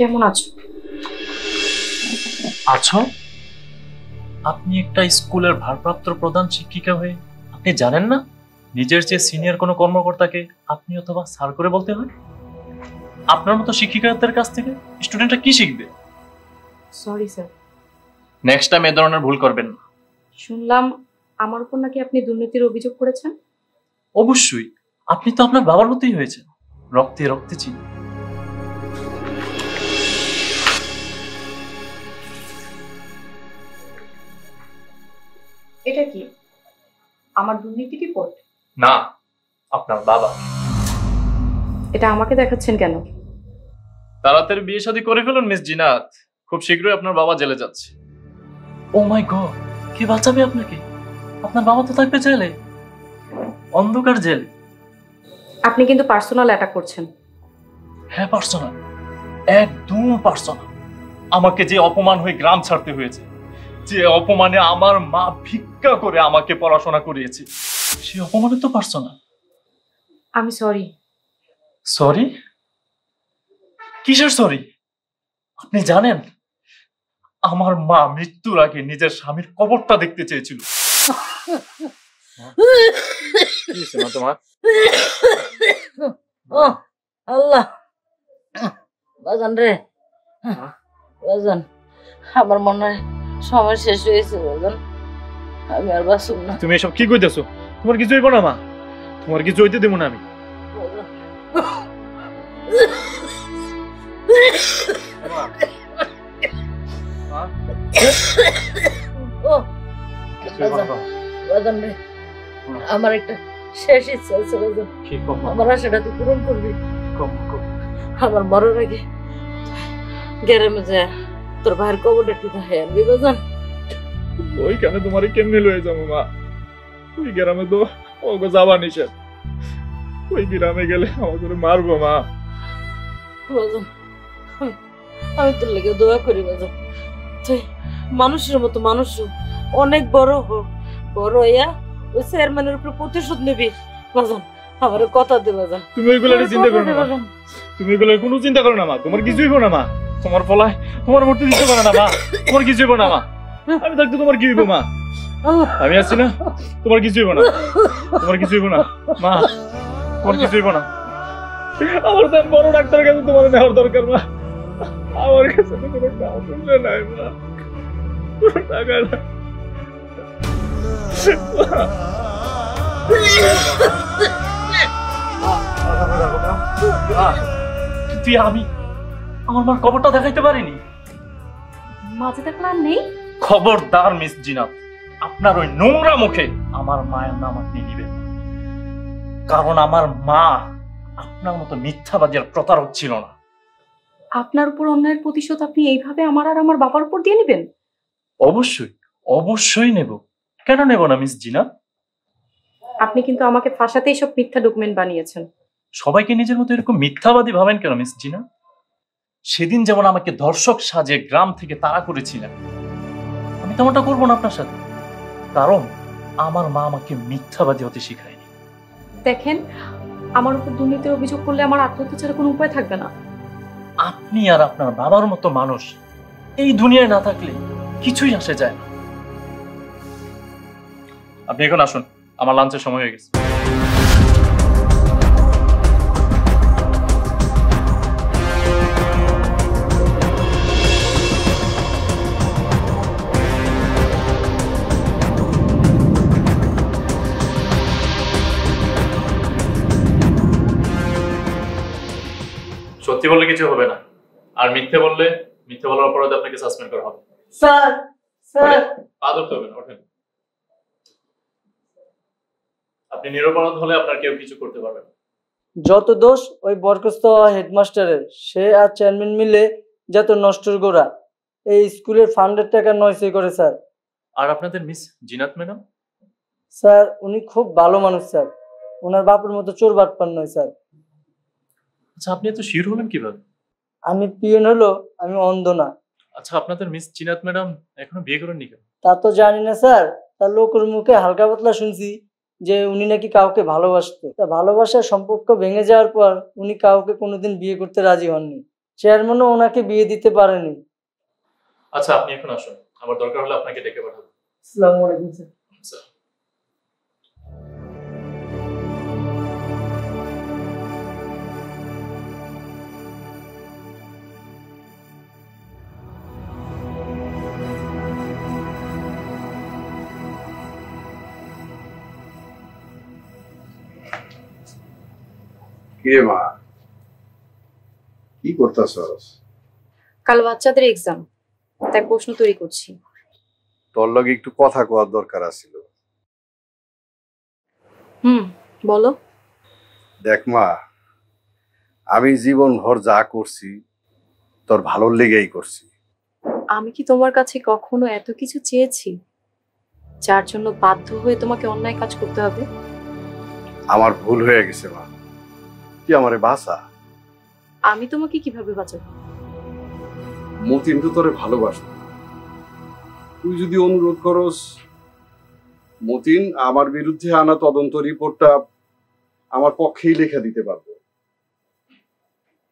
কেমন আছো? আছো? আপনি একটা স্কুলের ভারপ্রাপ্ত প্রধান শিক্ষিকা হয়ে আপনি জানেন না নিজের যে সিনিয়র কোনো কর্মকর্তাকে আপনি অথবা স্যার করে বলতে হয়? আপনার মতো শিক্ষিকাদের কাছ থেকে স্টুডেন্টরা কি শিখবে? Sorry sir. নেক্সট টাইম এ ধরনের ভুল করবেন না। শুনলাম আমার উপর নাকি আপনি দুর্নীতির অভিযোগ করেছেন। অবশ্যই, আপনি তো আপনার বাবার মতোই হয়েছেন, রক্তে রক্তে চিনি। এটা কি আমার দুর্নীতি রিপোর্ট? না, আপনার বাবা। এটা আমাকে দেখাচ্ছেন কেন? তাড়াতাড়ি বিয়ে শাদী করে ফেলুন মিস জিনাত, খুব শীঘ্রই আপনার বাবা জেলে যাচ্ছে। ও মাই গড, কে বাঁচাবে আপনাকে? আপনার বাবা তো থাকবে জেলে, অন্ধকার জেলে। আপনি কিন্তু পার্সোনাল অ্যাটাক করছেন। হ্যাঁ পার্সোনাল, একদম পার্সোনাল। আমাকে যে অপমান হয়ে গ্রাম ছাড়তে হয়েছে, যে অপমানে আমার মা ভিক্ষা করে আমাকে পড়াশোনা করিয়েছে, সে অপমানে তো পার্সোনাল। আমি সরি। সরি? কিসের সরি? আপনি জানেন আমার মা মৃত্যুর আগে নিজের স্বামীর কবরটা দেখতে চেয়েছিল। কি হয়েছে মা তোমার? ও আল্লাহ, বাজান রে, বাজান আমার মনে হয় সময় শেষ হয়েছে বাজান, আমি আর বাঁচব না। তুমি এসব কি কইতেছো? তোমার কিছু হইব না মা, তোমার কিছু হইতে দেবো না আমি। ও বাজান রে, আমার একটা শেষ ইচ্ছা আছে বাজান, আমার আশাটা তুই পূরণ করবি। আমার মরার আগে গ্রামে যায় তোর ভাইয়ের কবরটা একটু দেখে আনবি বাজান। ওইখানে তোমার কেমনে লয়ে যাবো মা? ওই গ্রামে তো ওকে যাবা নিষেধ, ওই গ্রামে গেলে আমাকে মারবো মা। বাজান আমি তোর লেগে দোয়া করি বাজান, তুই মানুষের মতো মানুষ অনেক বড় হোক, বড় হইয়া ওই চেয়ারম্যানের উপরে প্রতিশোধ নিবি বাজান, আমার কথা দে বাজান। তুমি ওইগুলো চিন্তা করো না, তুমি ওইগুলো কোনো চিন্তা করো না মা, তোমার কিছুই হইব না মা। তোমার ফলায় তোমার মূর্তি দিতে পারে না মা, তোমার কিছু হইব না মা। আমি থাকতে তোমার কি হইব মা? আমি আছি না, তোমার কিছু হইব না, তোমার কিছু হইব না মা, তোমার কিছু হইব না। আমার তো বড় ডাক্তারের কাছে তোমার নেওয়ার দরকার মা, আমার কাছে তো কোনো টাকা নাই মা, কোনো টাকা নাই। তুই আমি আমার মার খবরটা দেখাইতে পারিনি। মাঝে দেখলাম নেই। খবরদার মিস জিনাত, আপনার ওই নোংরা মুখে আমার মায়ের নাম আপনি নিবেন না, কারণ আমার মা আপনার মতো মিথ্যাবাদী আর প্রতারক ছিল না। আপনার উপর অন্যায়ের প্রতিশোধ আপনি এইভাবে আমার আর আমার বাবার উপর দিয়ে নেবেন? অবশ্যই, অবশ্যই নেব। কেন নেব না মিস জিনাত? আপনি কিন্তু আমাকে ফাঁসাতে এইসব মিথ্যা ডকুমেন্ট বানিয়েছেন। সবাইকে নিজের মতো এরকম মিথ্যাবাদী ভাবেন কেন মিস জিনাত? সেদিন যেমন আমাকে দর্শক সাজে গ্রাম থেকে তাড়া করেছিলেন, আমি তেমনটা করবো না আপনার সাথে, কারণ আমার মা আমাকে মিথ্যাবাদী হতে শিখায়নি। দেখেন, আমার উপর দুর্নীতির অভিযোগ করলে আমার আত্মহত্যা ছাড়া কোনো উপায় থাকবে না। আপনি আর আপনার বাবার মতো মানুষ এই দুনিয়ায় না থাকলে কিছুই আসে যায় না। আপনি এখন আসুন, আমার লাঞ্চের সময় হয়ে গেছে। সত্যি বললে কিছু হবে না, আর মিথ্যে বললে মিথ্যে বলার অপরাধে আপনাকে সাসপেন্ড করা হবে। স্যার, স্যার আদর করবেন না, ওঠেন। আপনি নিরপরাধ হলে আপনার কেউ কিছু করতে পারবে না। যত দোষ ওই বরখাস্ত হেডমাস্টারের, সে আর চেয়ারম্যান মিলে যত নষ্টর গোড়া এই স্কুলের ফান্ডের টাকা নয়ছয় করে স্যার। আর আপনাদের মিস জিনাত ম্যাডাম? স্যার উনি খুব ভালো মানুষ স্যার, ওনার বাপের মতো চোর বাটপার নয় স্যার। আচ্ছা, আপনি এত শিওর হলেন কিভাবে? আমি পিয়ন হলো, আমি অন্ধ না। আচ্ছা, আপনাদের মিস জিনাত ম্যাডাম এখনো বিয়ে করেননি কেন? তা তো জানি না স্যার, তার লোকের মুখে হালকা পাতলা শুনছি যে উনি নাকি কাউকে ভালোবাসতো, তা ভালোবাসার সম্পর্ক ভেঙে যাওয়ার পর উনি কাউকে কোনোদিন বিয়ে করতে রাজি হননি। চেয়ারম্যানও ওনাকে বিয়ে দিতে পারেনি। আচ্ছা আপনি এখন আসুন, আমার দরকার হলে আপনাকে ডেকে পাঠাবো। আসসালামু আলাইকুম স্যার। স্যার কিরে মা, কি করতেছস? কাল বাচ্চাদের এক্সাম, তাই প্রশ্ন তৈরি করছি। তোর লগে একটু কথা কওয়ার দরকার আছিল। বলো। দেখ মা, আমি জীবনভর যা করছি তোর ভালোর লেগেই করছি। আমি কি তোমার কাছে কখনো এত কিছু চেয়েছি যার জন্য বাধ্য হয়ে তোমাকে অন্যায় কাজ করতে হবে? আমার ভুল হয়ে গেছে মা, তুই আমারে বাঁচা। আমি তোমাকে কিভাবে বাঁচাবো? মতিন তো তোরে ভালোবাসে, তুই যদি অনুরোধ করস মতিন আমার বিরুদ্ধে আনা তদন্ত রিপোর্টটা আমার পক্ষেই লেখা দিতে পারবো।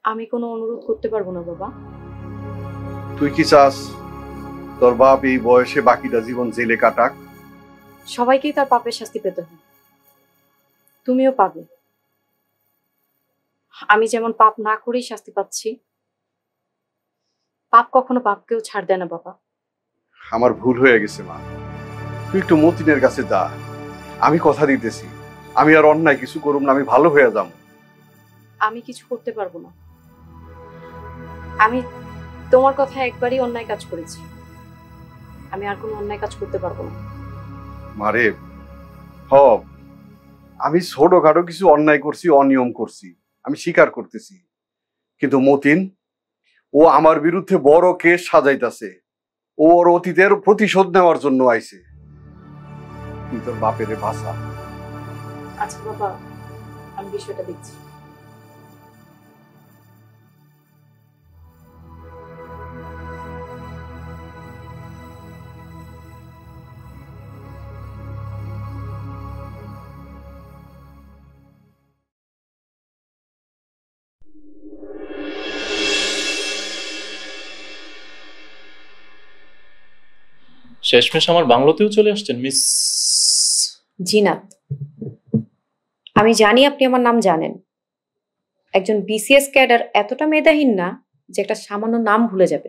আমি কোনো অনুরোধ করতে পারবো না বাবা। তুই কি চাস তোর বাপ এই বয়সে বাকিটা জীবন জেলে কাটাক? সবাইকেই তার পাপের শাস্তি পেতে হয়, তুমিও পাবে। আমি যেমন পাপ না করেই শাস্তি পাচ্ছি, পাপ কখনো পাপকেও ছাড় দেয় না বাবা। আমার ভুল হয়ে গেছে মা, তুই একটু মতিনের কাছে যা। আমি কথা দিতেছি আমি আর অন্যায় কিছু করুম না, আমি ভালো হয়ে যাবো। আমি কিছু করতে পারবো না। আমি তোমার কথা একবারই অন্যায় কাজ করেছি, আমি আর কোনো অন্যায় কাজ করতে পারবো না। মারে আমি ছোটখাটো কিছু অন্যায় করছি, অনিয়ম করছি, আমি স্বীকার করতেছি। কিন্তু মতিন ও আমার বিরুদ্ধে বড় কেস সাজাইতাছে, ওর অতীতের প্রতিশোধ নেওয়ার জন্য আইছে। তুই তোর বাপেরে ভাষা। আচ্ছা বাবা, আমি বিষয়টা দেখছি। শেষমেশ আমার বাংলোতেও চলে আসছেন মিস জিনাত, আমি জানি আপনি আমার নাম জানেন। একজন বিসিএস ক্যাডার এতটা মেধাহীন না যে একটা সামান্য নাম ভুলে যাবে।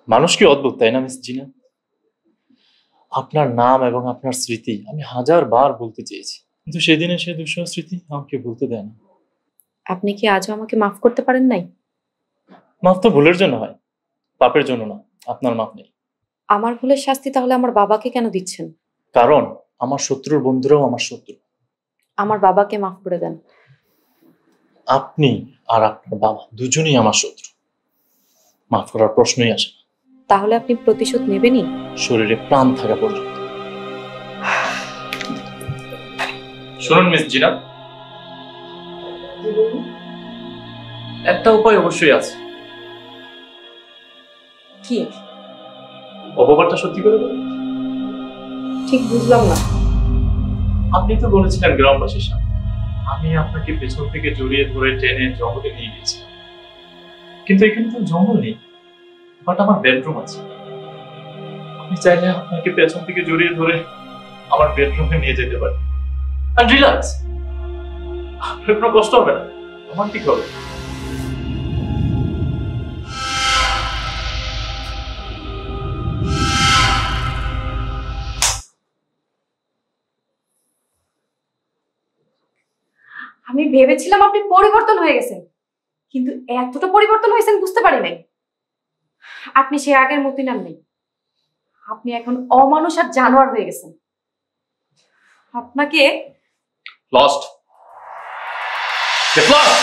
মানুষ কি অদ্ভুত, তাই না মিস জিনা? আপনার নাম এবং আপনার স্মৃতি আমি 1000 বার বলতে চেয়েছি, কিন্তু সেদিনে সে দুঃসহ স্মৃতি আমাকে বলতে দেয় না। আপনি কি আজও আমাকে মাফ করতে পারেন নাই? মাফ তো ভুলের জন্য হয়, পাপের জন্য না। আপনার মাফ নেই। আমার ভুলের শাস্তি তাহলে আমার বাবাকে কেন দিচ্ছেন? কারণ আমার শত্রুর বন্ধুরাও আমার শত্রু। আমার বাবাকে মাফ করে দেন। আপনি আর আপনার বাবা দুজনেই আমার শত্রু, মাফ করার প্রশ্নই আসে না। তাহলে আপনি প্রতিশোধ নেবেনই? শরীরে প্রাণ থাকা পর্যন্ত। শুনুন মিস জিনা, একটা উপায় অবশ্যই আছে। কি? অপবাদটা সত্যি করে বলুন। ঠিক বুঝলাম না। আপনি তো বলেছিলেন গ্রামবাসীর সামনে আমি আপনাকে পেছন থেকে জড়িয়ে ধরে টেনে জঙ্গলে নিয়ে গেছিলাম, কিন্তু এখানে তো জঙ্গল নেই, বাট আমার বেডরুম আছে। আপনি চাইলে আপনাকে পেছন থেকে জড়িয়ে ধরে আমার বেডরুমে নিয়ে যেতে পারেন। এন্ড রিল্যাক্স, আপনার কোনো কষ্ট হবে না, আমার ঠিক হবে। আমি ভেবেছিলাম আপনি পরিবর্তন হয়ে গেছেন, কিন্তু এতটা পরিবর্তন হয়েছেন বুঝতে পারি নাই। আপনি সে আগের মতিন আর নেই, আপনি এখন অমানুষ আর জানোয়ার হয়ে গেছেন। আপনাকে লস্ট, গেট লস্ট।